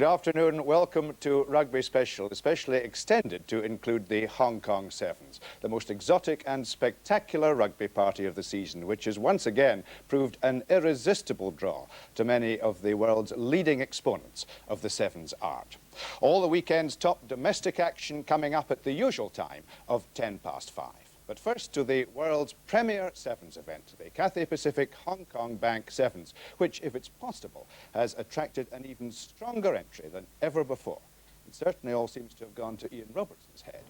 Good afternoon. Welcome to Rugby Special, especially extended to include the Hong Kong Sevens, the most exotic and spectacular rugby party of the season, which has once again proved an irresistible draw to many of the world's leading exponents of the Sevens art. All the weekend's top domestic action coming up at the usual time of 5:10. But first to the world's premier Sevens event, the Cathay Pacific Hong Kong Bank Sevens, which, if it's possible, has attracted an even stronger entry than ever before. It certainly all seems to have gone to Ian Robertson's head.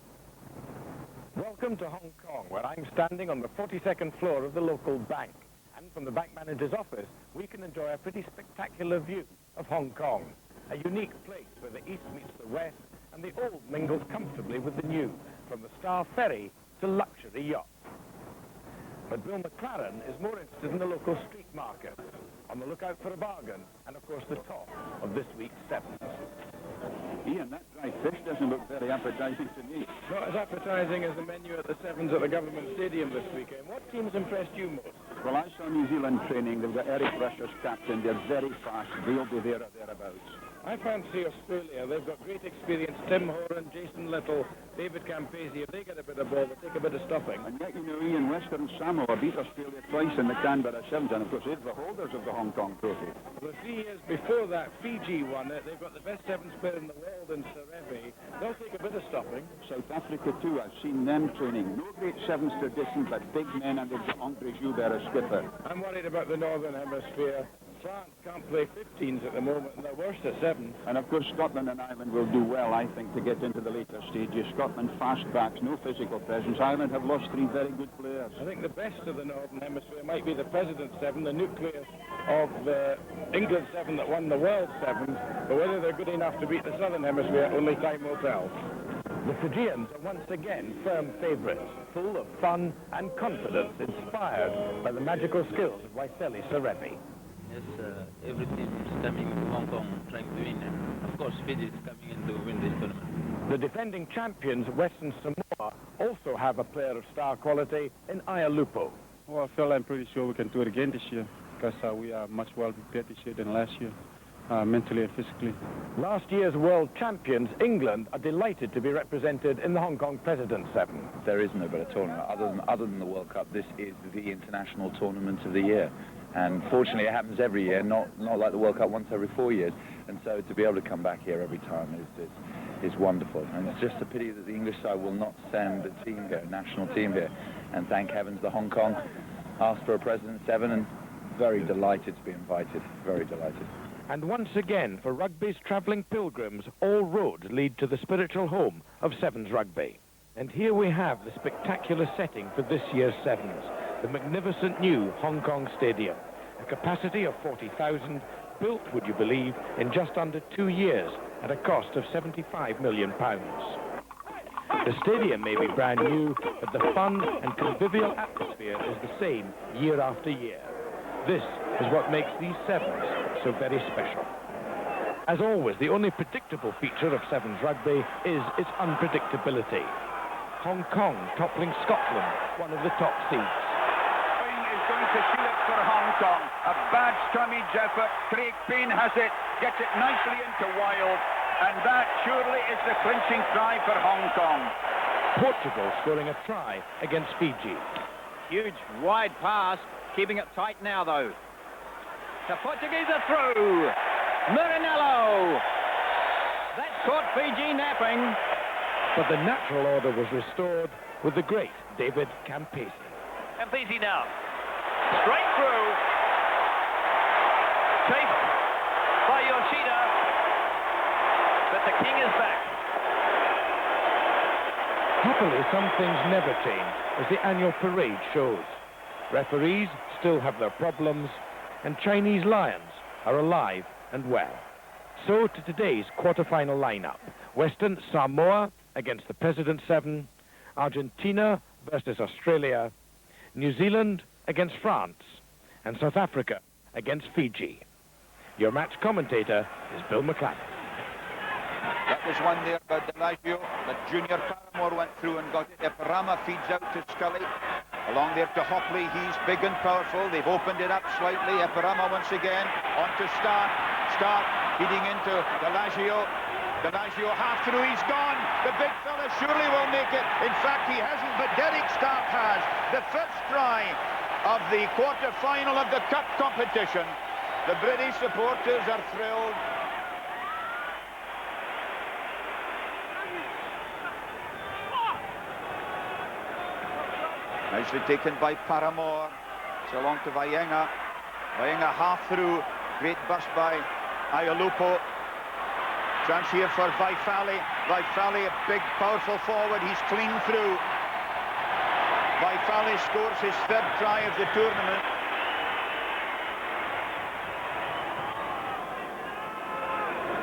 Welcome to Hong Kong, where I'm standing on the 42nd floor of the local bank. And from the bank manager's office, we can enjoy a pretty spectacular view of Hong Kong, a unique place where the east meets the west and the old mingles comfortably with the new, from the Star Ferry to luxury yachts. But Bill McLaren is more interested in the local street market, on the lookout for a bargain, and of course the top of this week's Sevens. Ian, that dry fish doesn't look very appetizing to me. Not as appetizing as the menu at the Sevens at the Government Stadium this weekend. What teams impressed you most? Well, I saw New Zealand training. They've got Eric Rush as captain. They're very fast. They'll be there or thereabouts. I fancy Australia. They've got great experience. Tim Horan, Jason Little, David Campese. If they get a bit of ball, they take a bit of stopping. And yet, you know, Ian, Western Samoa beat Australia twice in the Canberra Sevens, and of course they're the holders of the Hong Kong trophy. The 3 years before that, Fiji won it. They've got the best Sevens player in the world in Serevi. They'll take a bit of stopping. South Africa too, I've seen them training. No great Sevens tradition, but big men, and they've got Andre Joubert as skipper. I'm worried about the Northern Hemisphere. France can't play 15s at the moment, and they're worse at 7. And of course Scotland and Ireland will do well, I think, to get into the later stages. Scotland fast backs, no physical presence. Ireland have lost 3 very good players. I think the best of the Northern Hemisphere might be the President's 7, the nucleus of the England 7 that won the World Sevens, but whether they're good enough to beat the Southern Hemisphere, only time will tell. The Fijians are once again firm favourites, full of fun and confidence, inspired by the magical skills of Waiseli Serevi. Yes, every team is coming to Hong Kong trying to win, and of course Fiji is coming in to win this tournament. The defending champions, Western Samoa, also have a player of star quality in Ayalupo. Well, I feel I'm pretty sure we can do it again this year, because we are much well prepared this year than last year, mentally and physically. Last year's world champions, England, are delighted to be represented in the Hong Kong President's 7. There is no better tournament. Other than the World Cup, this is the international tournament of the year. And fortunately, it happens every year, not like the World Cup once every 4 years. And so to be able to come back here every time is wonderful. And it's just a pity that the English side will not send a team here, a national team here. And thank heavens the Hong Kong asked for a President's 7, and very delighted to be invited, very delighted. And once again, for rugby's travelling pilgrims, all roads lead to the spiritual home of Sevens rugby. And here we have the spectacular setting for this year's Sevens, the magnificent new Hong Kong Stadium, a capacity of 40,000, built, would you believe, in just under 2 years at a cost of £75 million. The stadium may be brand new, but the fun and convivial atmosphere is the same year after year. This is what makes these Sevens so very special. As always, the only predictable feature of Sevens rugby is its unpredictability. Hong Kong toppling Scotland, one of the top seeds. Going to seal it for Hong Kong. A bad scrummage effort. Craig Payne has it, gets it nicely into Wild, and that surely is the clinching try for Hong Kong. Portugal scoring a try against Fiji. Huge wide pass, keeping it tight now though. The Portuguese are through. Marinello. That's caught Fiji napping. But the natural order was restored with the great David Campese. Campese now. Straight through. Chased by Yoshida. But the king is back. Happily, some things never change, as the annual parade shows. Referees still have their problems, and Chinese lions are alive and well. So to today's quarter-final lineup. Western Samoa against the President's 7, Argentina versus Australia, New Zealand against France, and South Africa against Fiji. Your match commentator is Bill McLaren. That was one there by Delagio, but Junior Paramore went through and got it. Epirama feeds out to Scully. Along there to Hopley, he's big and powerful. They've opened it up slightly. Epirama once again, on to Stark. Stark feeding into Delagio. Delagio half through, he's gone. The big fella surely will make it. In fact, he hasn't, but Derek Stark has. The first try of the quarter-final of the Cup competition. The British supporters are thrilled. Nicely taken by Paramore. It's along to Vayenga. Vayenga half through. Great burst by Ayolupo. Chance here for Vaifali. Vaifali, a big, powerful forward. He's clean through. Vaifali scores his third try of the tournament.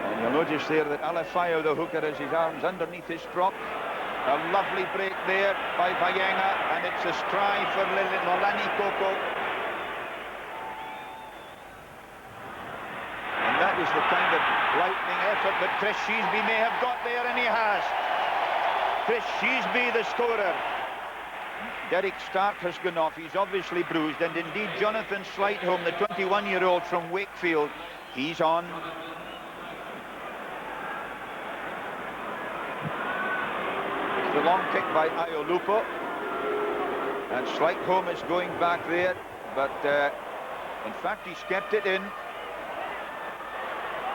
And you'll notice there that Alafayo, the hooker, has his arms underneath his prop. A lovely break there by Vayenga, and it's a try for Lolani Koko. And that is the kind of lightning effort that Chris Sheesby may have got there, and he has. Chris Sheesby, the scorer. Derek Stark has gone off. He's obviously bruised, and indeed Jonathan Slightholme, the 21-year-old from Wakefield, he's on. It's the long kick by Ayolupo, and Slightholme is going back there, but in fact he's kept it in.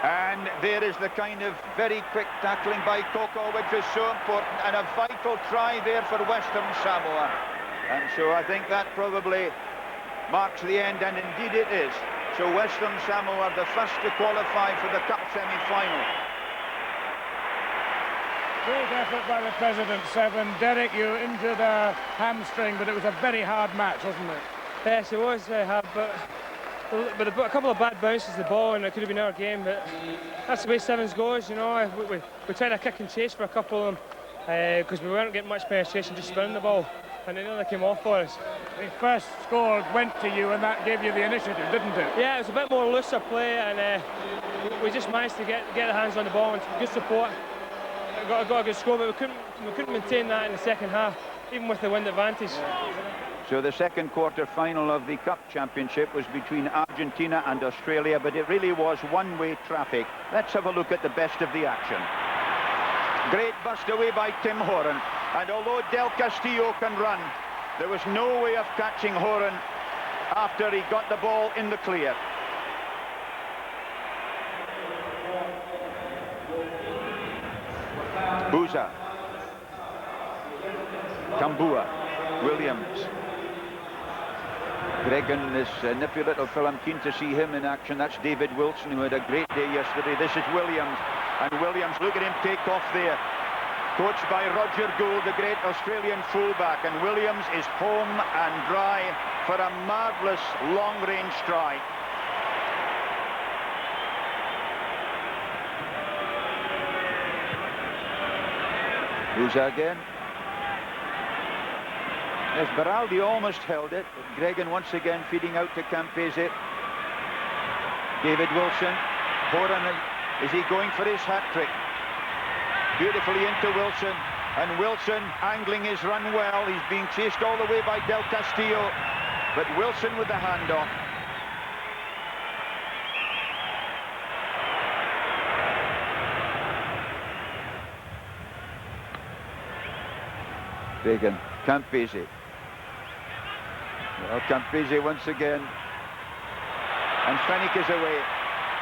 And there is the kind of very quick tackling by Koko, which is so important, and a vital try there for Western Samoa. And so I think that probably marks the end, and indeed it is. So Western Samoa are the first to qualify for the Cup semi-final. Great effort by the President, Seven. Derek, you injured a hamstring, but it was a very hard match, wasn't it? Yes, it was very hard, but a couple of bad bounces of the ball, and it could have been our game. But that's the way Sevens goes, you know. We tried a kick and chase for a couple of them because we weren't getting much penetration, just spinning the ball, and then they came off for us. The first score went to you, and that gave you the initiative, didn't it? Yeah, it was a bit more looser play, and we just managed to get the hands on the ball and good support. Got a good score, but we couldn't maintain that in the second half, even with the wind advantage. So the second quarter-final of the Cup Championship was between Argentina and Australia, but it really was one-way traffic. Let's have a look at the best of the action. Great bust away by Tim Horan, and although Del Castillo can run, there was no way of catching Horan after he got the ball in the clear. Booza, Kambua, Williams. Gregan, this nippy little fellow, I'm keen to see him in action. That's David Wilson, who had a great day yesterday. This is Williams, and Williams, look at him take off there. Coached by Roger Gould, the great Australian fullback, and Williams is home and dry for a marvellous long-range strike. Booza again. Yes, Beraldi almost held it. Gregan once again feeding out to Campese. David Wilson. Horan, is he going for his hat-trick? Beautifully into Wilson. And Wilson angling his run well. He's being chased all the way by Del Castillo. But Wilson with the handoff. Gregan. Campese. Well, Campese once again. And Fennick is away.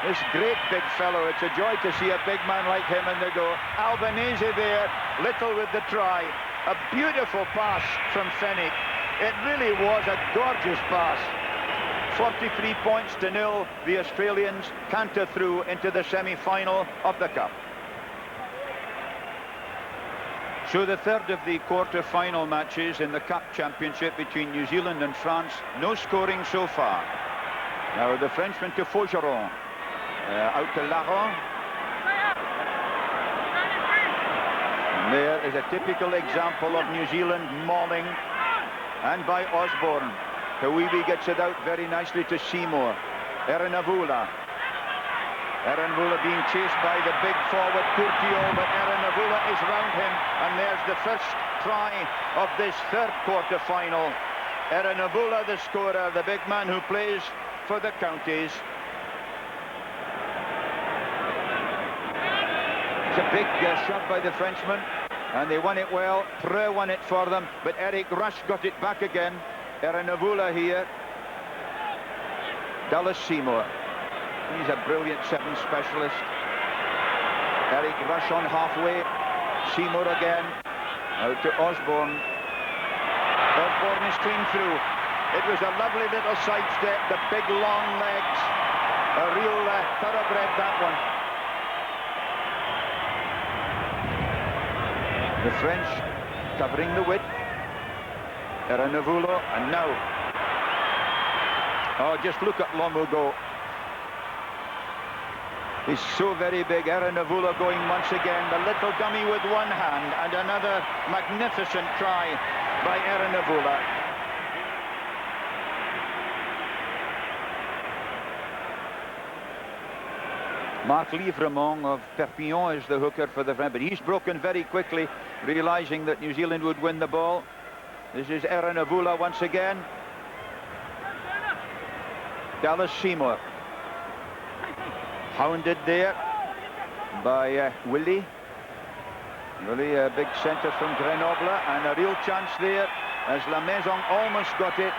This great big fellow, it's a joy to see a big man like him in the go. Albanese there, Little with the try. A beautiful pass from Fennick. It really was a gorgeous pass. 43 points to 0. The Australians canter through into the semi-final of the Cup. So the third of the quarter-final matches in the Cup Championship between New Zealand and France. No scoring so far. Now the Frenchman to Faugeron. Out to Laron. And there is a typical example of New Zealand mauling. And by Osborne. Hawibi gets it out very nicely to Seymour. Erinavula. Erinavula being chased by the big forward Curtio, but Erinavula is round him, and there's the first try of this third quarter-final. Erinavula, the scorer, the big man who plays for the counties. It's a big shove by the Frenchman, and they won it well. Preux won it for them, but Eric Rush got it back again. Erenavula here. Dallas Seymour. He's a brilliant seven specialist. Eric Rush on halfway. Seymour again. Out to Osborne. Osborne is clean through. It was a lovely little sidestep. The big long legs. A real thoroughbred, that one. The French covering the width. Erenavula, and now. Oh, just look at Lomu go. He's so very big. Erenavula going once again. The little dummy with one hand, and another magnificent try by Erenavula. Marc Livremont of Perpignan is the hooker for the French, but he's broken very quickly, realizing that New Zealand would win the ball. This is Erenavula once again. Dallas Seymour. Hounded there by Willie. Willie, a big centre from Grenoble, and a real chance there as La Maison almost got it.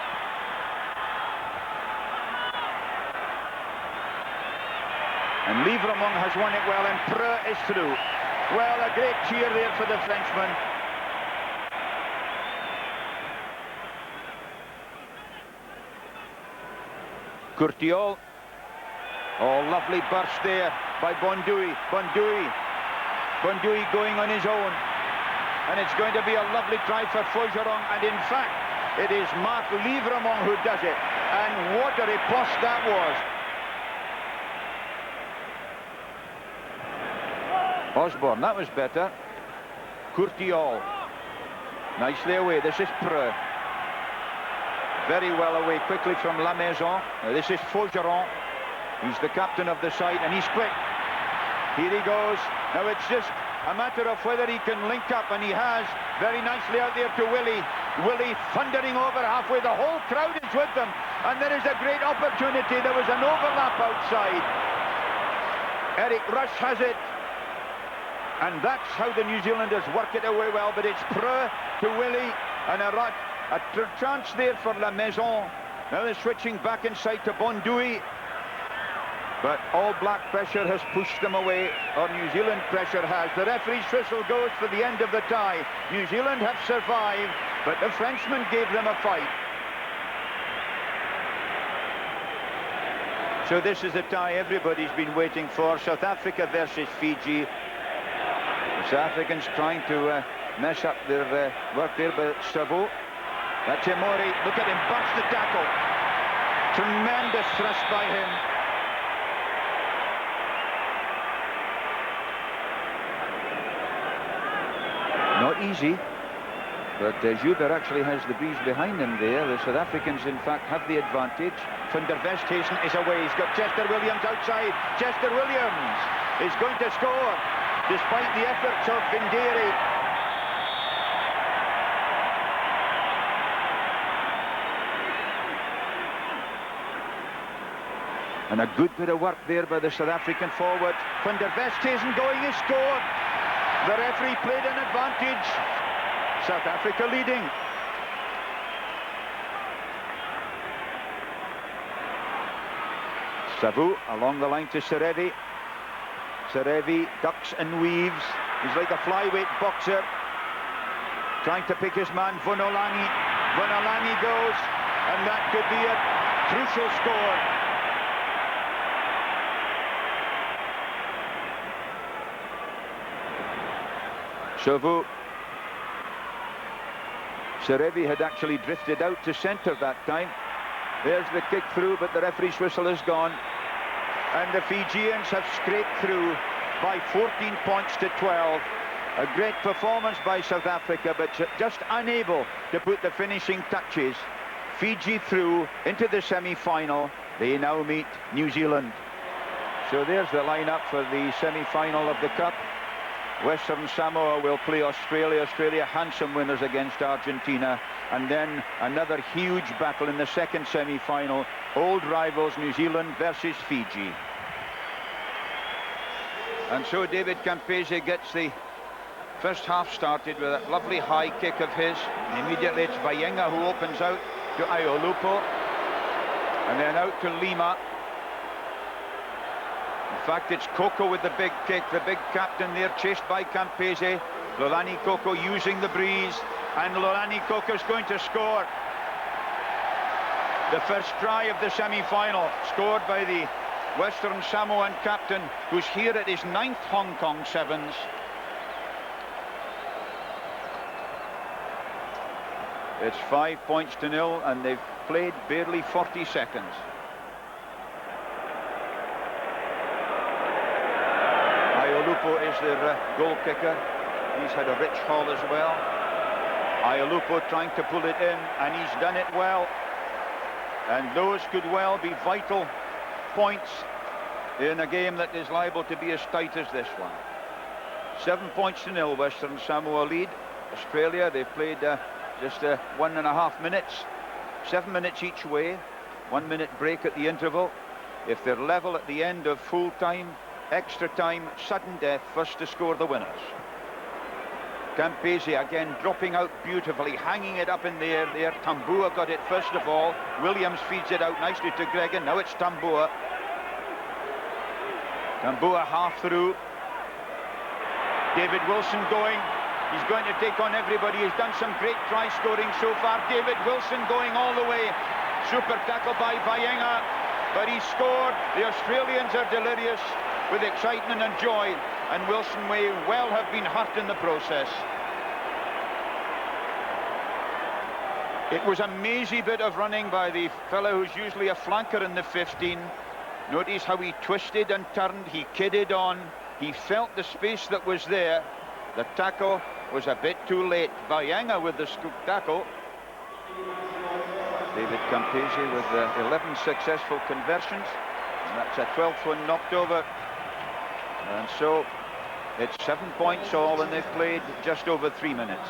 And Livremont has won it well, and Preux is through. Well, a great cheer there for the Frenchman. Courtiol. Oh, lovely burst there by Bondouille. Bondouille going on his own. And it's going to be a lovely try for Faugeron. And in fact, it is Marc Livremont who does it. And what a riposte that was. Osborne, that was better. Courtiol. Nicely away. This is Preux. Very well away quickly from La Maison. Now this is Faugeron. He's the captain of the side, and he's quick. Here he goes. Now it's just a matter of whether he can link up, and he has very nicely out there to Willie. Willie thundering over halfway. The whole crowd is with them, and there is a great opportunity. There was an overlap outside. Eric Rush has it. And that's how the New Zealanders work it away well, but it's Preux to Willie, and a chance there for La Maison. Now they're switching back inside to Bondouille, but All Black pressure has pushed them away, or New Zealand pressure has. The referee's whistle goes for the end of the tie. New Zealand have survived, but the Frenchmen gave them a fight. So this is the tie everybody's been waiting for. South Africa versus Fiji. The South Africans trying to mess up their work there, but Savo. That's Emori. Look at him, burst the tackle. Tremendous thrust by him. Not easy, but Joubert actually has the breeze behind him there. The South Africans, in fact, have the advantage. Van der Westhuizen is away. He's got Chester Williams outside. Chester Williams is going to score, despite the efforts of Vinderi. And a good bit of work there by the South African forward. Van der Westhuizen going, he scored. The referee played an advantage. South Africa leading. Savo along the line to Serevi. Serevi ducks and weaves. He's like a flyweight boxer, trying to pick his man, Vonolani. Vonolani goes, and that could be a crucial score. Savo. Serevi had actually drifted out to centre that time. There's the kick through, but the referee's whistle is gone. And the Fijians have scraped through by 14 points to 12. A great performance by South Africa, but just unable to put the finishing touches. Fiji through into the semi-final. They now meet New Zealand. So there's the lineup for the semi-final of the Cup. Western Samoa will play Australia. Australia handsome winners against Argentina. And then another huge battle in the second semi-final. Old rivals New Zealand versus Fiji. And so David Campese gets the first half started with a lovely high kick of his. And immediately it's Vayenga who opens out to Iolupo. And then out to Lima. In fact, it's Coco with the big kick, the big captain there, chased by Campese. Lolani Coco using the breeze, and Lolani Coco's going to score. The first try of the semi-final, scored by the Western Samoan captain, who's here at his 9th Hong Kong Sevens. It's 5 points to 0, and they've played barely 40 seconds. Iolupo is their goal kicker. He's had a rich haul as well. Iolupo trying to pull it in, and he's done it well. And those could well be vital points in a game that is liable to be as tight as this one. 7 points to 0, Western Samoa lead. Australia, they've played just 1.5 minutes. 7 minutes each way. 1 minute break at the interval. If they're level at the end of full time, extra time, sudden death, first to score the winners. Campese again dropping out beautifully, hanging it up in the air there. Tambua got it first of all. Williams feeds it out nicely to Gregan. Now it's Tambua. Tambua half through. David Wilson going. He's going to take on everybody. He's done some great try scoring so far. David Wilson going all the way. Super tackle by Vayenga, but he scored. The Australians are delirious with excitement and joy, and Wilson may well have been hurt in the process. It was a mazy bit of running by the fellow who's usually a flanker in the 15. Notice how he twisted and turned, he kidded on, he felt the space that was there. The tackle was a bit too late. Vayenga with the scoop tackle. David Campese with 11 successful conversions, and that's a 12th one knocked over. And so it's 7 points all, and they've played just over 3 minutes.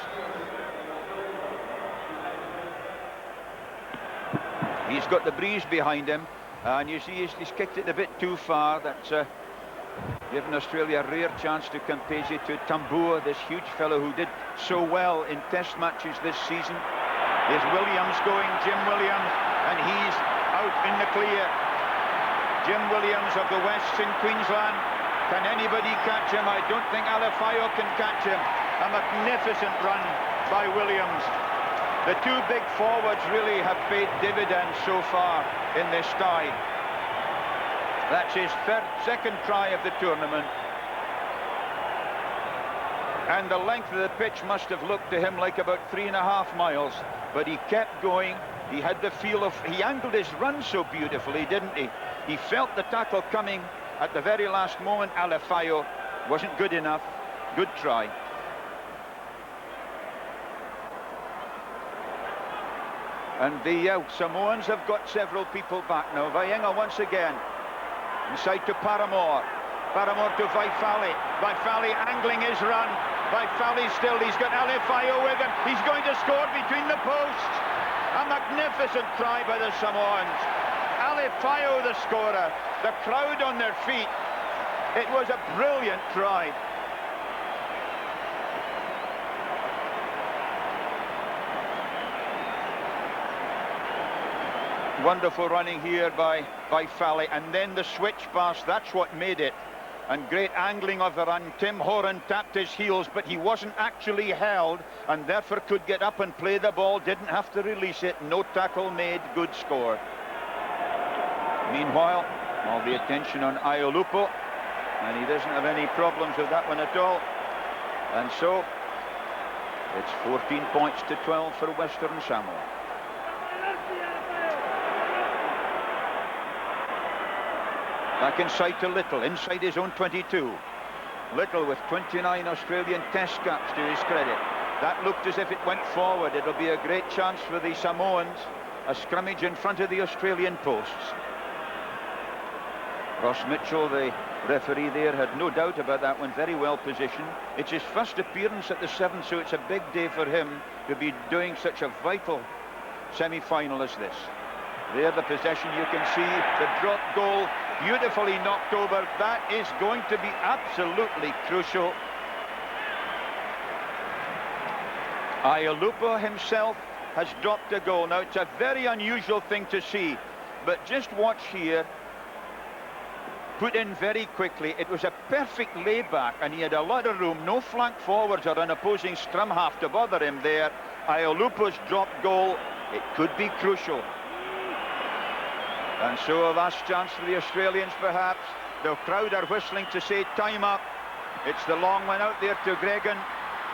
He's got the breeze behind him, and you see he's kicked it a bit too far. That's given Australia a rare chance to Campese, to Tambua, this huge fellow who did so well in test matches this season. There's Williams going, Jim Williams, and he's out in the clear. Jim Williams of the Wests in Queensland. Can anybody catch him? I don't think Alifayo can catch him. A magnificent run by Williams. The two big forwards really have paid dividends so far in this tie. That's his second try of the tournament. And the length of the pitch must have looked to him like about 3.5 miles. But he kept going. He had the feel of... He angled his run so beautifully, didn't he? He felt the tackle coming at the very last moment. Alifayo wasn't good enough. Good try. And the Samoans have got several people back now. Vayenga once again. Inside to Paramore. Paramore to Vaifali. Vaifali angling his run. Vaifali still. He's got Alifayo with him. He's going to score between the posts. A magnificent try by the Samoans. Alifayo the scorer. The crowd on their feet. It was a brilliant try. Wonderful running here by Vaifali, and then the switch pass, that's what made it. And great angling of the run. Tim Horan tapped his heels, but he wasn't actually held, and therefore could get up and play the ball, didn't have to release it. No tackle made, good score. Meanwhile, all the attention on Iolupo, and he doesn't have any problems with that one at all. And so it's 14 points to 12 for Western Samoa. Back inside to Little, inside his own 22. Little with 29 Australian test caps to his credit. That looked as if it went forward. It'll be a great chance for the Samoans. A scrummage in front of the Australian posts. Ross Mitchell, the referee there, had no doubt about that one. Very well positioned. It's his first appearance at the Sevens, so it's a big day for him to be doing such a vital semi-final as this. There the possession, you can see the drop goal, beautifully knocked over. That is going to be absolutely crucial. Iolupo himself has dropped a goal. Now, it's a very unusual thing to see, but just watch here. Put in very quickly. It was a perfect layback, and he had a lot of room. No flank forwards or an opposing scrum half to bother him there. Iolupo's dropped goal, it could be crucial. And so a last chance for the Australians, perhaps. The crowd are whistling to say time up. It's the long one out there to Gregan.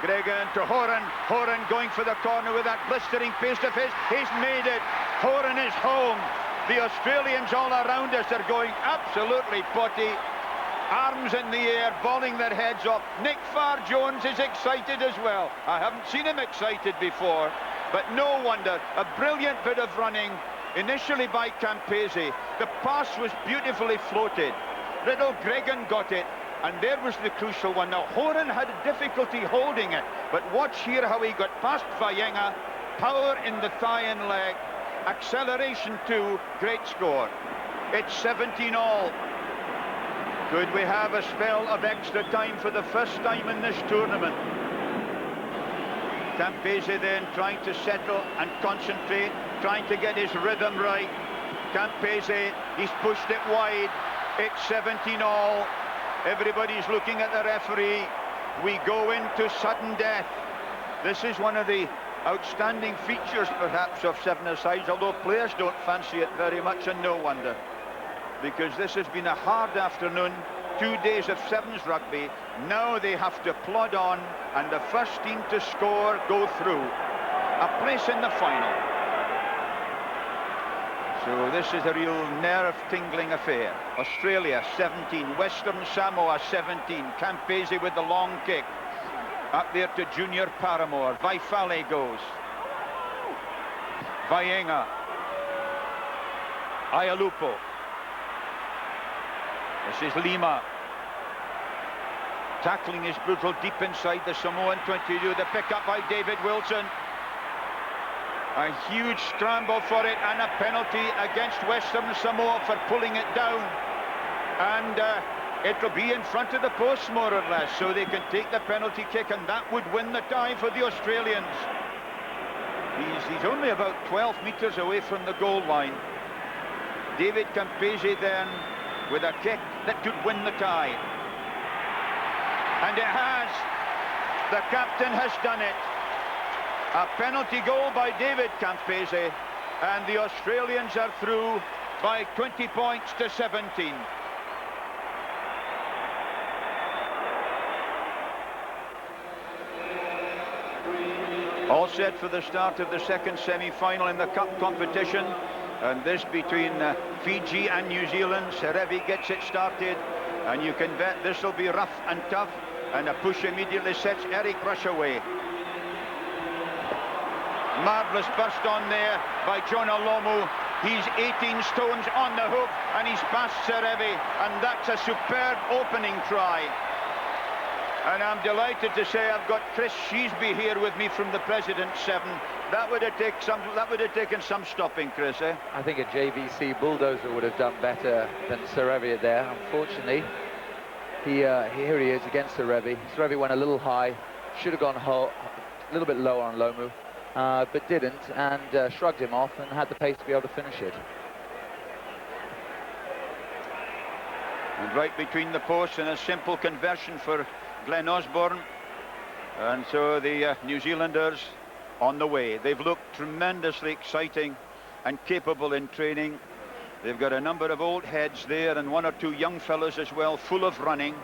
Gregan to Horan. Horan going for the corner with that blistering pace of his. He's made it. Horan is home. The Australians all around us are going absolutely potty. Arms in the air, balling their heads off. Nick Farr-Jones is excited as well. I haven't seen him excited before, but no wonder. A brilliant bit of running, initially by Campese. The pass was beautifully floated. Riddle Gregan got it, and there was the crucial one. Now, Horan had difficulty holding it, but watch here how he got past Vayenga. Power in the thigh and leg. Acceleration too, great score. It's 17-all. Could we have a spell of extra time for the first time in this tournament? Campese then trying to settle and concentrate, trying to get his rhythm right. Campese, he's pushed it wide. It's 17-all. Everybody's looking at the referee. We go into sudden death. This is one of the outstanding features, perhaps, of seven-a-sides, although players don't fancy it very much, and no wonder. Because this has been a hard afternoon, 2 days of sevens rugby. Now they have to plod on, and the first team to score go through. A place in the final. So this is a real nerve-tingling affair. Australia 17, Western Samoa 17. Campese with the long kick. Up there to Junior Paramore. Vaifale goes. Vayenga. Iolupo. This is Lima. Tackling is brutal deep inside the Samoan 22. The pick up by David Wilson. A huge scramble for it, and a penalty against Western Samoa for pulling it down. And it'll be in front of the post, more or less, so they can take the penalty kick, and that would win the tie for the Australians. He's only about 12 metres away from the goal line. David Campese then with a kick that could win the tie. And it has. The captain has done it. A penalty goal by David Campese, and the Australians are through by 20 points to 17. All set for the start of the second semi-final in the cup competition, and this between Fiji and New Zealand. Serevi gets it started, and you can bet this will be rough and tough, and a push immediately sets Eric Rush away. Marvellous burst on there by John Olomu. He's 18 stones on the hook, and he's past Serevi, and that's a superb opening try. And I'm delighted to say I've got Chris Sheesby here with me from the President's 7. That would have taken some stopping, Chris, eh? I think a JVC bulldozer would have done better than Serevi there. Unfortunately, here he is against Serevi. Serevi went a little high, should have gone a little bit lower on Lomu, but didn't, and shrugged him off and had the pace to be able to finish it. And right between the posts, and a simple conversion for Glenn Osborne. And so the New Zealanders on the way. They've looked tremendously exciting and capable in training. They've got a number of old heads there and one or two young fellows as well, full of running.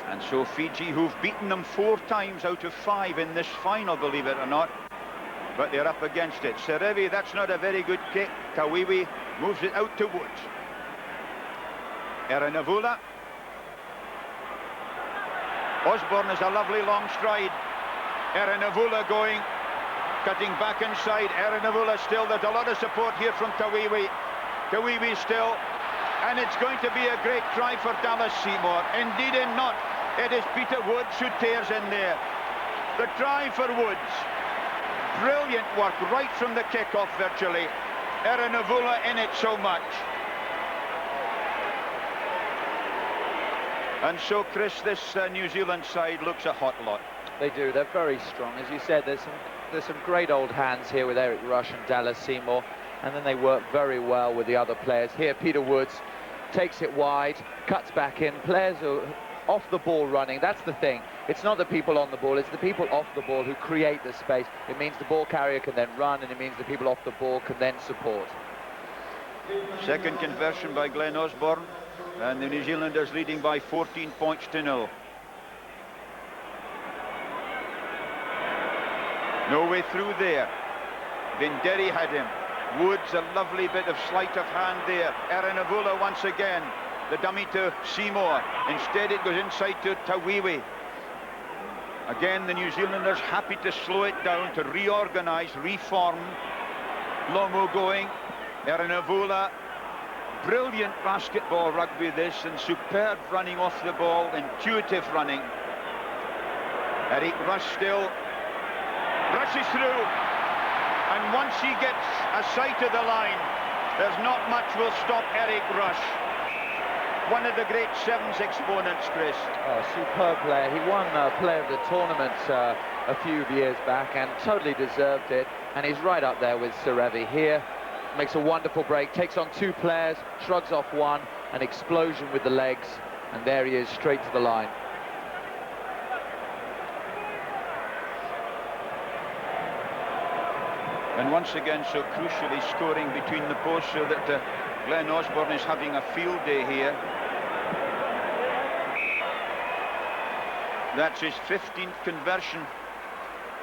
And so Fiji, who've beaten them 4 times out of 5 in this final, believe it or not, but they're up against it. Serevi, that's not a very good kick. Tawiwi moves it out to Woods. Erinavula. Osborne has a lovely long stride. Erinavula going, cutting back inside. Erinavula still, there's a lot of support here from Tawiwi. Tawiwi still, and it's going to be a great try for Dallas Seymour. Indeed and not, it is Peter Woods who tears in there. The try for Woods. brilliant work right from the kick-off virtually. Erinavula in it so much. And so, Chris, this New Zealand side looks a hot lot. They do. They're very strong. As you said, there's some great old hands here with Eric Rush and Dallas Seymour, and then they work very well with the other players. Here, Peter Woods takes it wide, cuts back in. Players are off the ball running. That's the thing. It's not the people on the ball, it's the people off the ball who create the space. It means the ball carrier can then run, and it means the people off the ball can then support. Second conversion by Glenn Osborne, and the New Zealanders leading by 14 points to 0. No way through there. Vinderi had him. Woods, a lovely bit of sleight of hand there. Erinavula once again. The dummy to Seymour. Instead it goes inside to Tawiwi. Again, the New Zealanders happy to slow it down, to reorganize, reform. Lomu going. Erinavula. Brilliant basketball rugby this, and superb running off the ball, intuitive running. Eric Rush still rushes through, and once he gets a sight of the line, there's not much will stop Eric Rush. One of the great Sevens exponents, Chris. Oh, superb player. He won Player of the Tournament a few years back and totally deserved it. And he's right up there with Serevi here. Makes a wonderful break, takes on two players, shrugs off one, an explosion with the legs, and there he is, straight to the line. And once again, so crucially scoring between the posts, so that Glenn Osborne is having a field day here. That's his 15th conversion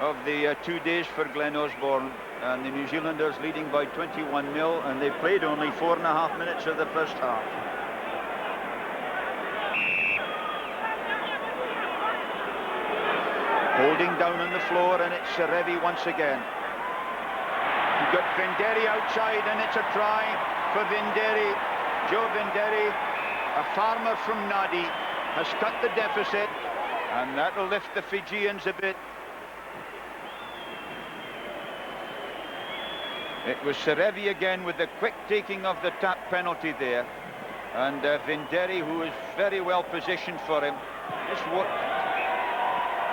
of the 2 days for Glenn Osborne, and the New Zealanders leading by 21-0, and they played only 4.5 minutes of the first half. Holding down on the floor, and it's Serevi once again. You've got Vinderi outside, and it's a try for Vinderi. Joe Vinderi, a farmer from Nadi, has cut the deficit, and that'll lift the Fijians a bit. It was Serevi again with the quick taking of the tap penalty there, and Vinderi, who is very well positioned for him, just worked.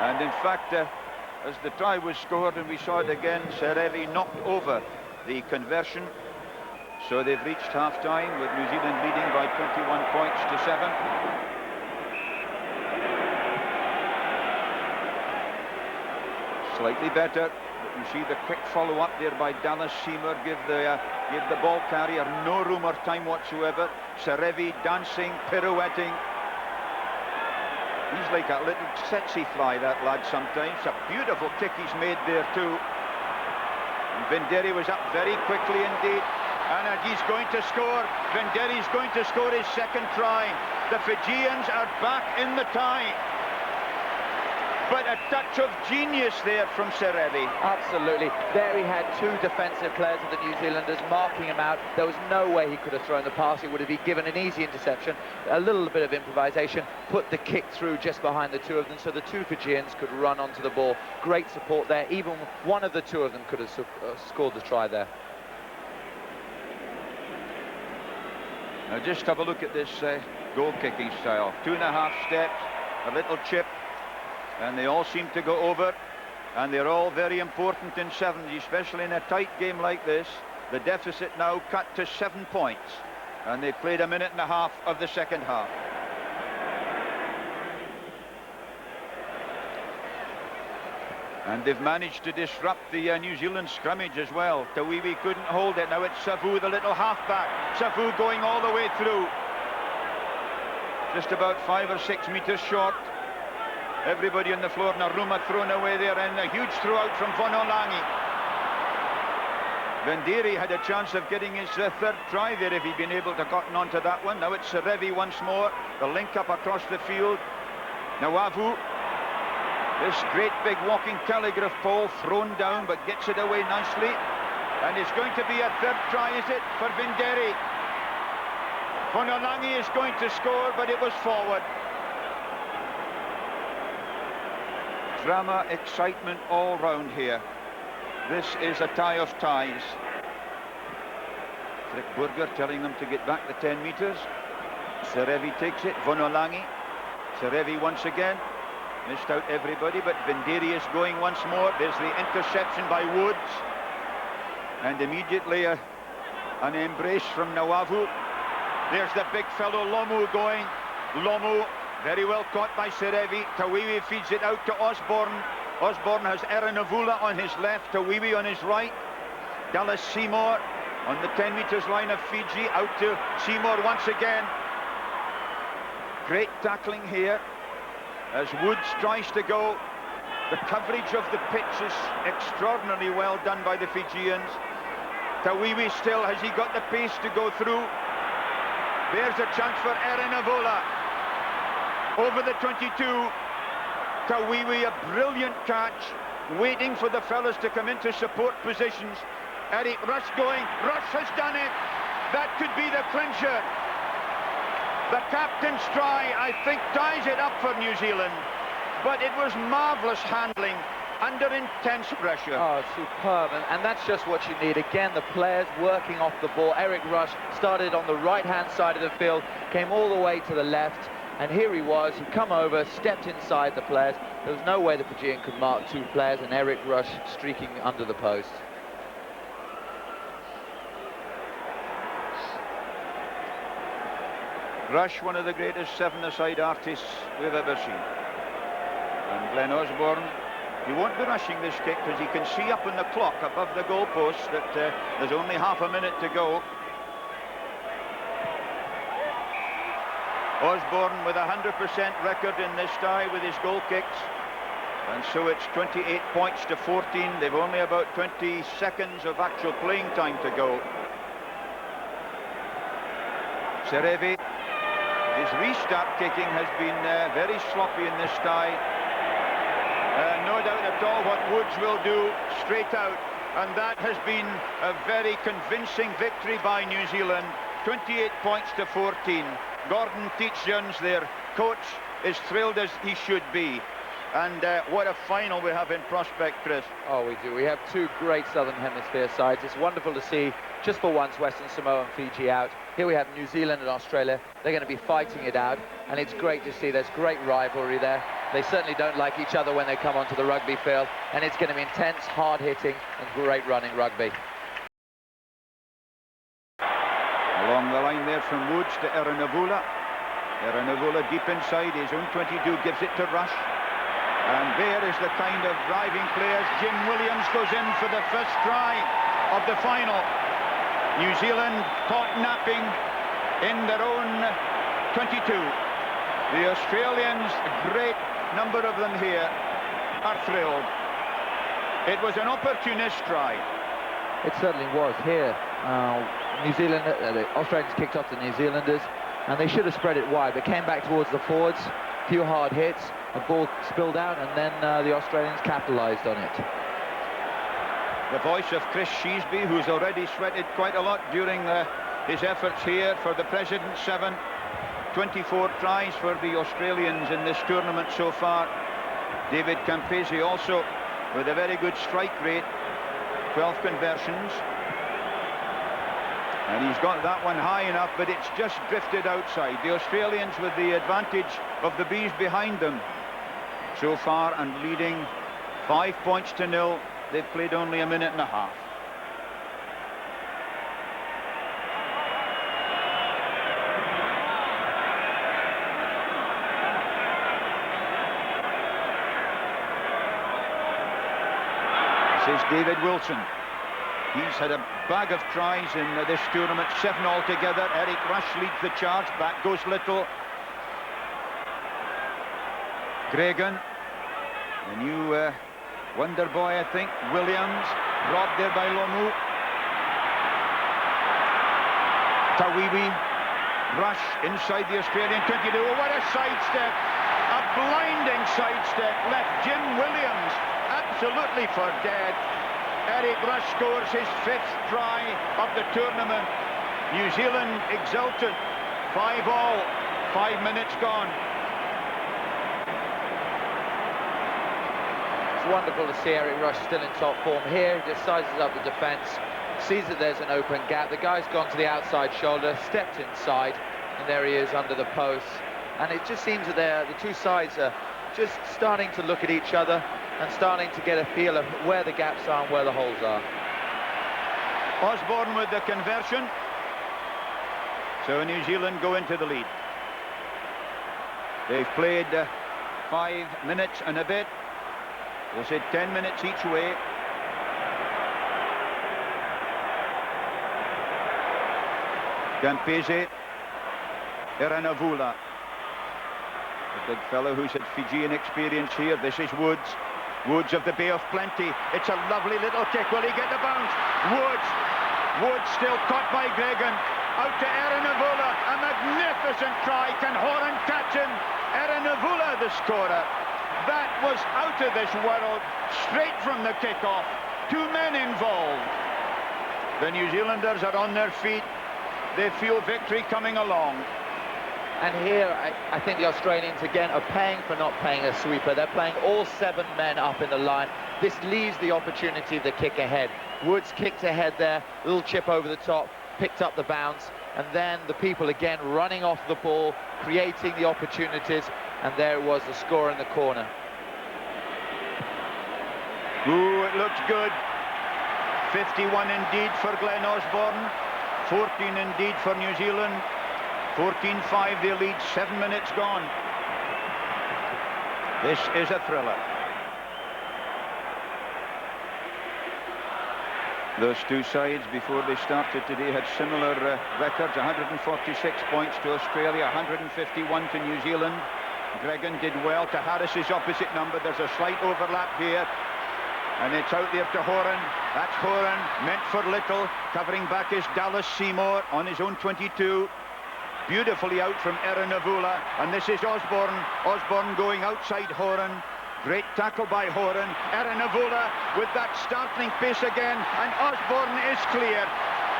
And in fact, as the try was scored, and we saw it again, Serevi knocked over the conversion. So they've reached half-time with New Zealand leading by 21 points to 7. Slightly better. You see the quick follow-up there by Dallas Seymour, give the ball carrier no room or time whatsoever. Serevi dancing, pirouetting. He's like a little tsetse fly, that lad, sometimes. A beautiful kick he's made there too. And Vinderi was up very quickly indeed. And he's going to score. Vinderi's going to score his second try. The Fijians are back in the tie. But a touch of genius there from Serevi. Absolutely. There he had two defensive players of the New Zealanders marking him out. There was no way he could have thrown the pass. It would have been given an easy interception. A little bit of improvisation, put the kick through just behind the two of them, so the two Fijians could run onto the ball. Great support there. Even one of the two of them could have scored the try there. Now just have a look at this goal-kicking style. 2.5 steps, a little chip, and they all seem to go over, and they're all very important in sevens, especially in a tight game like this. The deficit now cut to 7 points, and they've played 1.5 minutes of the second half. And they've managed to disrupt the New Zealand scrummage as well. Tawiwi couldn't hold it. Now it's Savu, the little halfback. Savu going all the way through. Just about 5 or 6 meters short. Everybody on the floor. Naruma thrown away there, and a huge throw out from Vonolangi. Vinderi had a chance of getting his third try there if he'd been able to cotton onto that one. Now it's Serevi once more. The link up across the field. Nawavu. This great big walking telegraph pole thrown down, but gets it away nicely. And it's going to be a third try, is it, for Vinderi? Vonolangi is going to score, but it was forward. Drama, excitement all round here. This is a tie of ties. Frick Burger telling them to get back the 10 metres. Serevi takes it, Vonolangi. Serevi once again. Missed out everybody, but Vinderius going once more. There's the interception by Woods. And immediately an embrace from Nawavu. There's the big fellow Lomu going. Lomu very well caught by Serevi. Tawiwi feeds it out to Osborne. Osborne has Erenavula on his left, Tawiwi on his right. Dallas Seymour on the 10 metres line of Fiji, out to Seymour once again. Great tackling here as Woods tries to go. The coverage of the pitch is extraordinarily well done by the Fijians. Tawiwi still, has he got the pace to go through? There's a chance for Erenavula. Over the 22. Tawiwi, a brilliant catch, waiting for the fellas to come into support positions. Eric Rush going. Rush has done it. That could be the clincher. The captain's try, I think, ties it up for New Zealand. But it was marvellous handling under intense pressure. Oh, superb, and that's just what you need. Again, the players working off the ball. Eric Rush started on the right-hand side of the field, came all the way to the left, and here he was. He'd come over, stepped inside the players. There was no way the Fijian could mark two players, and Eric Rush streaking under the post. Rush, one of the greatest seven-a-side artists we've ever seen. And Glenn Osborne, he won't be rushing this kick because he can see up on the clock above the goalpost that there's only half a minute to go. Osborne with a 100% record in this tie with his goal kicks. And so it's 28 points to 14. They've only about 20 seconds of actual playing time to go. Serevi, his restart kicking has been very sloppy in this tie. No doubt at all what Woods will do straight out, and that has been a very convincing victory by New Zealand. 28 points to 14. Gordon Teach-Jones, their coach, is thrilled as he should be. And what a final we have in prospect, Chris. Oh, we do. We have two great Southern Hemisphere sides. It's wonderful to see, just for once, Western Samoa and Fiji out. Here we have New Zealand and Australia. They're going to be fighting it out, and it's great to see. There's great rivalry there. They certainly don't like each other when they come onto the rugby field, and it's going to be intense, hard-hitting, and great running rugby. Along the line there from Woods to Erenavula. Erenavula deep inside his own 22, gives it to Rush. And there is the kind of driving players. Jim Williams goes in for the first try of the final. New Zealand caught napping in their own 22. The Australians, a great number of them here, are thrilled. It was an opportunist try. It certainly was here. New Zealand, the Australians kicked off the New Zealanders, and they should have spread it wide, but came back towards the forwards. Few hard hits, the ball spilled out, and then the Australians capitalised on it. The voice of Chris Sheesby, who's already sweated quite a lot during his efforts here for the President's 7. 24 tries for the Australians in this tournament so far. David Campese also with a very good strike rate, 12 conversions. And he's got that one high enough, but it's just drifted outside. The Australians with the advantage of the Bees behind them so far and leading 5 points to 0. They've played only a minute and a half. This is David Wilson. He's had a bag of tries in this tournament, 7 altogether. Eric Rush leads the charge. Back goes Little. Gregan, the new wonder boy, I think. Williams, robbed there by Lomu. Tawiwi, Rush inside the Australian 22. Oh, what a sidestep! A blinding sidestep left Jim Williams absolutely for dead. Eric Rush scores his 5th try of the tournament. New Zealand exultant. 5-all, 5 minutes gone. wonderful to see Eric Rush still in top form here. He just sizes up the defence, sees that there's an open gap. The guy's gone to the outside shoulder, stepped inside, and there he is under the post. And it just seems that the two sides are just starting to look at each other and starting to get a feel of where the gaps are and where the holes are. Osborne with the conversion. So New Zealand go into the lead. They've played 5 minutes and a bit. We'll say 10 minutes each way. Campese, Eranavula, the big fellow who's had Fijian experience here. This is Woods. Woods of the Bay of Plenty. It's a lovely little kick. Will he get the bounce? Woods still caught by Gregan. Out to Eranavula. A magnificent try. Can Horan catch him? Eranavula, the scorer. That was out of this world. Straight from the kickoff. 2 men involved. The New Zealanders are on their feet. They feel victory coming along. And here, I think the Australians, again, are paying for not playing a sweeper. They're playing all 7 men up in the line. This leaves the opportunity of the kick ahead. Woods kicked ahead there, little chip over the top, picked up the bounce, and then the people again running off the ball, creating the opportunities, and there it was, the score in the corner. Ooh, it looks good. 51 indeed for Glenn Osborne. 14 indeed for New Zealand. 14-5 they lead, 7 minutes gone. This is a thriller. Those two sides before they started today had similar records. 146 points to Australia, 151 to New Zealand. Gregan did well to Harris's opposite number. There's a slight overlap here. And it's out there to Horan. That's Horan, meant for little. Covering back is Dallas Seymour on his own 22. Beautifully out from Eranavula. And this is Osborne. Osborne going outside Horan. Great tackle by Horan. Eranavula with that startling pace again. And Osborne is clear.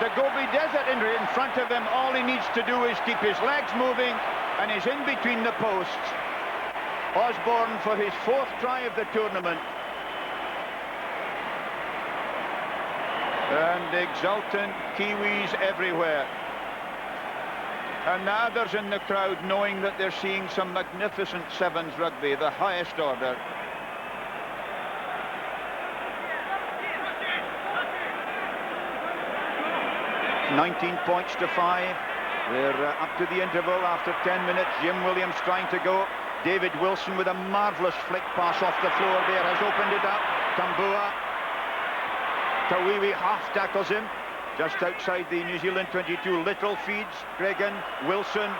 The Gobi Desert in front of him. All he needs to do is keep his legs moving. And he's in between the posts. Osborne for his 4th try of the tournament. And exultant Kiwis everywhere. And the others in the crowd knowing that they're seeing some magnificent sevens rugby, the highest order. "19 points to 5. They're up to the interval after 10 minutes. Jim Williams trying to go. David Wilson with a marvellous flick pass off the floor there has opened it up. Tambua. Tawiwi half tackles him. Just outside the New Zealand 22. Little feeds Gregan. Wilson.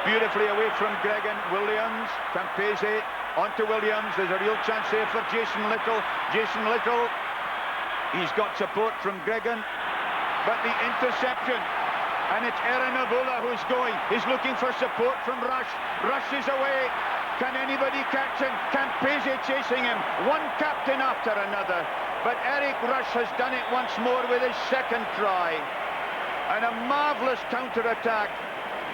Beautifully away from Gregan. Williams. Campese. On to Williams. There's a real chance here for Jason Little. Jason Little. He's got support from Gregan. But the interception. And it's Eranavula who's going. He's looking for support from Rush. Rush is away. Can anybody catch him? Campese chasing him. One captain after another. But Eric Rush has done it once more with his 2nd try. And a marvellous counter-attack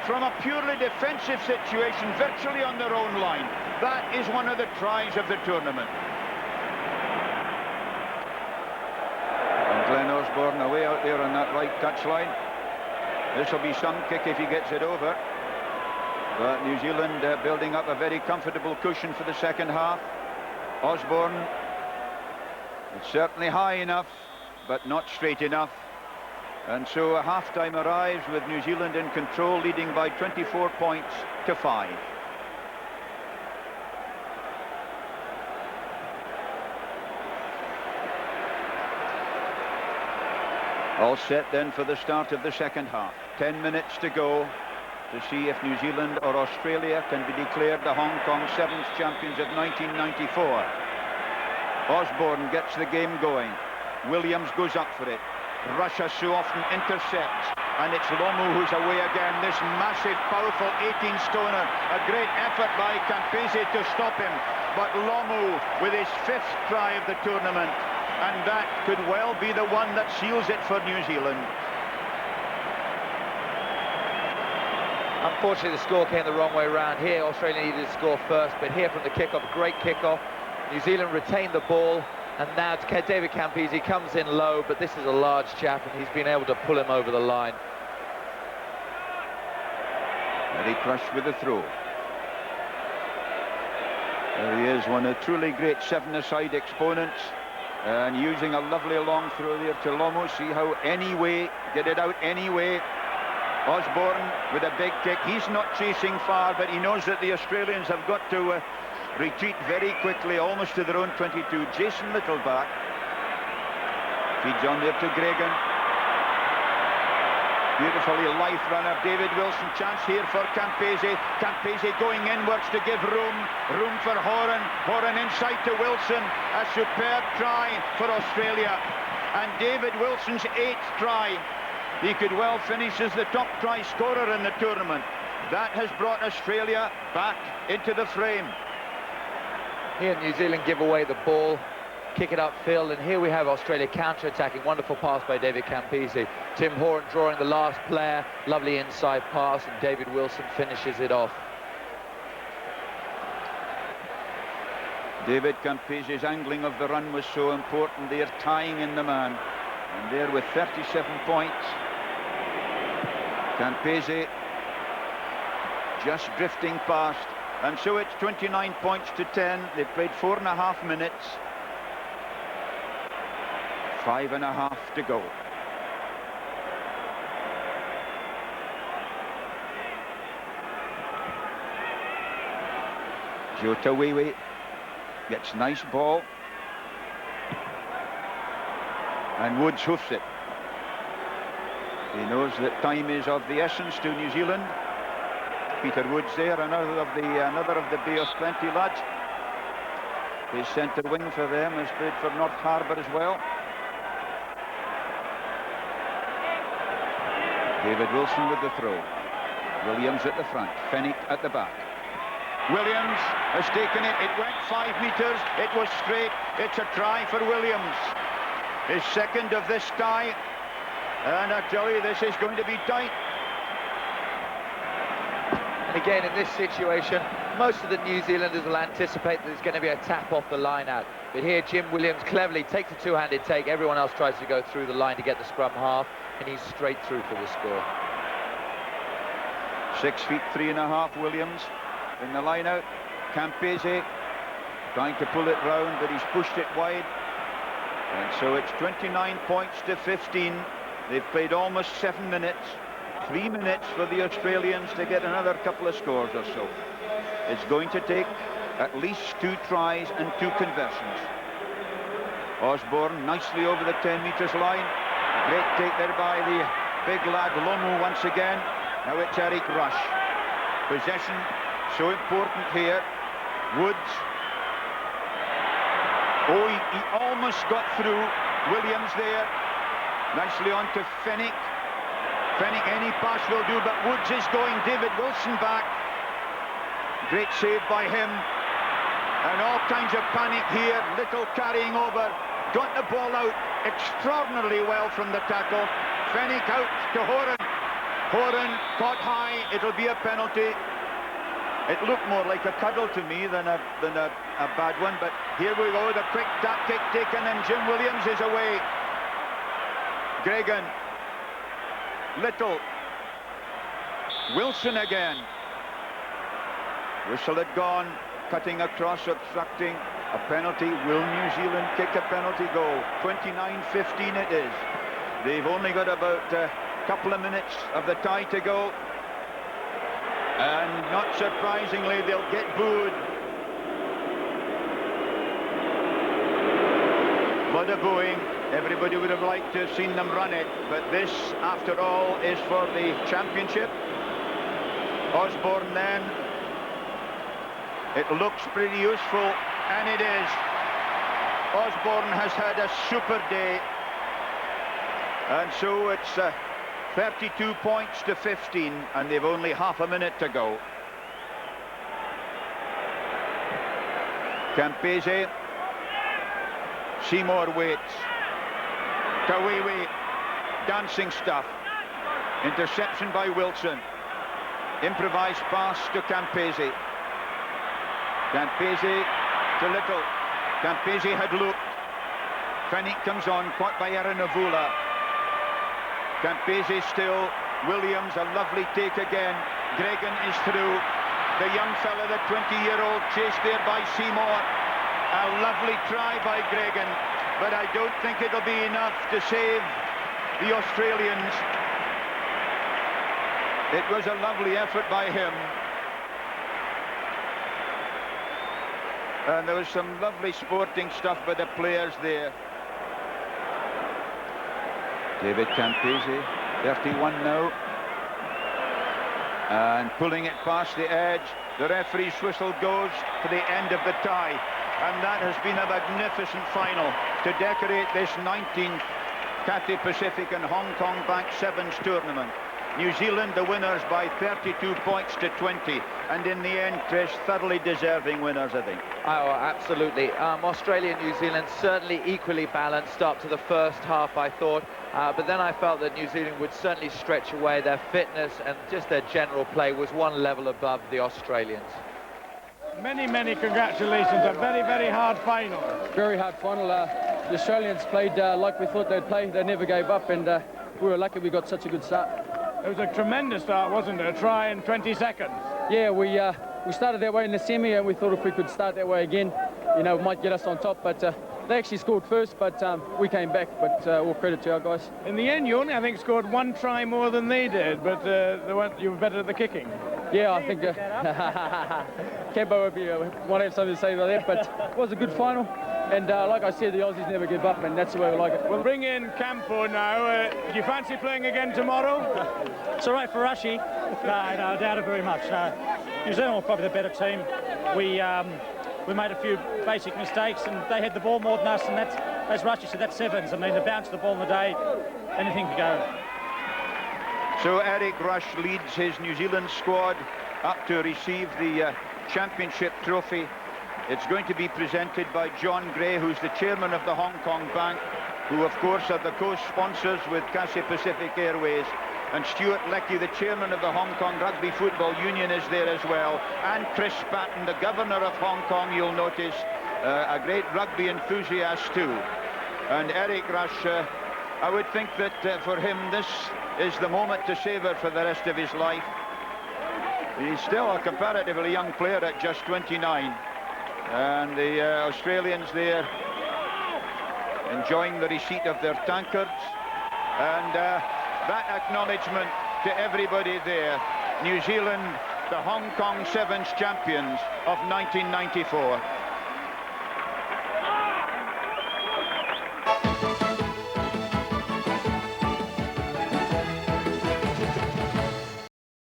from a purely defensive situation, virtually on their own line. That is one of the tries of the tournament. And Glenn Osborne away out there on that right touchline. This will be some kick if he gets it over. But New Zealand building up a very comfortable cushion for the 2nd half. Osborne. It's certainly high enough, but not straight enough. And so a half-time arrives with New Zealand in control, leading by 24 points to 5. All set then for the start of the 2nd half. 10 minutes to go to see if New Zealand or Australia can be declared the Hong Kong Sevens champions of 1994. Osborne gets the game going. Williams goes up for it. Russia so often intercepts. And it's Lomu who's away again. This massive, powerful 18-stoner. A great effort by Campese to stop him. But Lomu with his 5th try of the tournament. And that could well be the one that seals it for New Zealand. Unfortunately, the score came the wrong way round. Here, Australia needed to score first. But here from the kickoff, great kickoff. New Zealand retain the ball, and now David Campese comes in low, but this is a large chap, and he's been able to pull him over the line. Eric Rush with the throw. There he is, one of the truly great seven-a-side exponents, and using a lovely long throw there to Lomu. See how anyway, get it out anyway. Osborne with a big kick. He's not chasing far, but he knows that the Australians have got to retreat very quickly, almost to their own 22. Jason Littleback feeds on there to Gregan. Beautifully lithe runner, David Wilson. Chance here for Campese. Campese going inwards to give room for Horan. Horan inside to Wilson. A superb try for Australia. And David Wilson's 8th try. He could well finish as the top try scorer in the tournament. That has brought Australia back into the frame. Here New Zealand give away the ball, kick it upfield, and here we have Australia counter-attacking. Wonderful pass by David Campese. Tim Horan drawing the last player. Lovely inside pass, and David Wilson finishes it off. David Campese's angling of the run was so important. They're tying in the man. And there with 37 points. Campese just drifting past. And so it's 29 points to 10. They've played 4.5 minutes. 5.5 to go. Joe Tawiwi gets nice ball. And Woods hoofs it. He knows that time is of the essence to New Zealand. Peter Woods there, another of the Bay of Plenty lads. His centre wing for them has played for North Harbour as well. David Wilson with the throw. Williams at the front, Fennick at the back. Williams has taken it. It went 5 metres. It was straight. It's a try for Williams. His second of this tie. And I tell you, this is going to be tight. And again, in this situation, most of the New Zealanders will anticipate that there's going to be a tap off the line out. But here, Jim Williams cleverly takes a two-handed take. Everyone else tries to go through the line to get the scrum half, and he's straight through for the score. 6 feet 3.5, Williams in the line out. Campese trying to pull it round, but he's pushed it wide. And so it's 29 points to 15. They've played almost 7 minutes. 3 minutes for the Australians to get another couple of scores or so. It's going to take at least 2 tries and 2 conversions. Osborne nicely over the 10 metres line. Great take there by the big lad Lomu once again. Now it's Eric Rush. Possession so important here. Woods. Oh, he almost got through. Williams there. Nicely on to Fennick. Fennick, any pass will do, but Woods is going. David Wilson back. Great save by him. And all kinds of panic here. Little carrying over. Got the ball out extraordinarily well from the tackle. Fennick out to Horan. Horan caught high. It'll be a penalty. It looked more like a cuddle to me than a bad one, but here we go. The quick tap kick taken, and Jim Williams is away. Gregan. Little. Wilson again. Whistle had gone. Cutting across, obstructing. A penalty. Will New Zealand kick a penalty goal? 29-15 it is. They've only got about a couple of minutes of the tie to go. And not surprisingly, they'll get booed. Lot of booing. Everybody would have liked to have seen them run it, but this, after all, is for the championship. Osborne then. It looks pretty useful, and it is. Osborne has had a super day. And so it's 32 points to 15, and they've only half a minute to go. Campese. Seymour waits. Tawiwi. Dancing stuff. Interception by Wilson. Improvised pass to Campese. Campese to Little. Campese had looked. Fennick comes on, caught by Aranavula. Campese still. Williams, a lovely take again. Gregan is through. The young fella, the 20-year-old, chased there by Seymour. A lovely try by Gregan, but I don't think it'll be enough to save the Australians. It was a lovely effort by him. And there was some lovely sporting stuff by the players there. David Campese, 31 now. And pulling it past the edge, the referee's whistle goes to the end of the tie. And that has been a magnificent final to decorate this 19th Cathay Pacific and Hong Kong Bank Sevens tournament. New Zealand the winners by 32 points to 20, and in the end, Trish, thoroughly deserving winners, I think. Oh, absolutely. Australia and New Zealand certainly equally balanced up to the first half, I thought, but then I felt that New Zealand would certainly stretch away. Their fitness and just their general play was one level above the Australians. Many, many congratulations. A very, very hard final. Very hard final. The Australians played like we thought they'd play. They never gave up, and we were lucky we got such a good start. It was a tremendous start, wasn't it? A try in 20 seconds. Yeah, we started that way in the semi, and we thought if we could start that way again, you know, it might get us on top. But they actually scored first, but we came back. But all credit to our guys. In the end, you only, I think, scored one try more than they did, but you were better at the kicking. Yeah, I think Kempo would be might have something to say about that, but it was a good final. And like I said, the Aussies never give up, and that's the way we like it. We'll bring in Campo now. Do you fancy playing again tomorrow? It's all right for Rushy. No, I doubt it very much. New Zealand were probably the better team. We made a few basic mistakes, and they had the ball more than us, and that's, as Rushy said, that's sevens. I mean, the bounce of the ball in the day, anything could go. So Eric Rush leads his New Zealand squad up to receive the championship trophy. It's going to be presented by John Gray, who's the chairman of the Hong Kong Bank, who of course are the co-sponsors with Cathay Pacific Airways. And Stuart Leckie, the chairman of the Hong Kong Rugby Football Union, is there as well. And Chris Patton, the governor of Hong Kong, you'll notice, a great rugby enthusiast too. And Eric Rush, I would think that for him this is the moment to savour for the rest of his life. He's still a comparatively young player at just 29. And the Australians there enjoying the receipt of their tankards. And that acknowledgement to everybody there. New Zealand, the Hong Kong Sevens champions of 1994.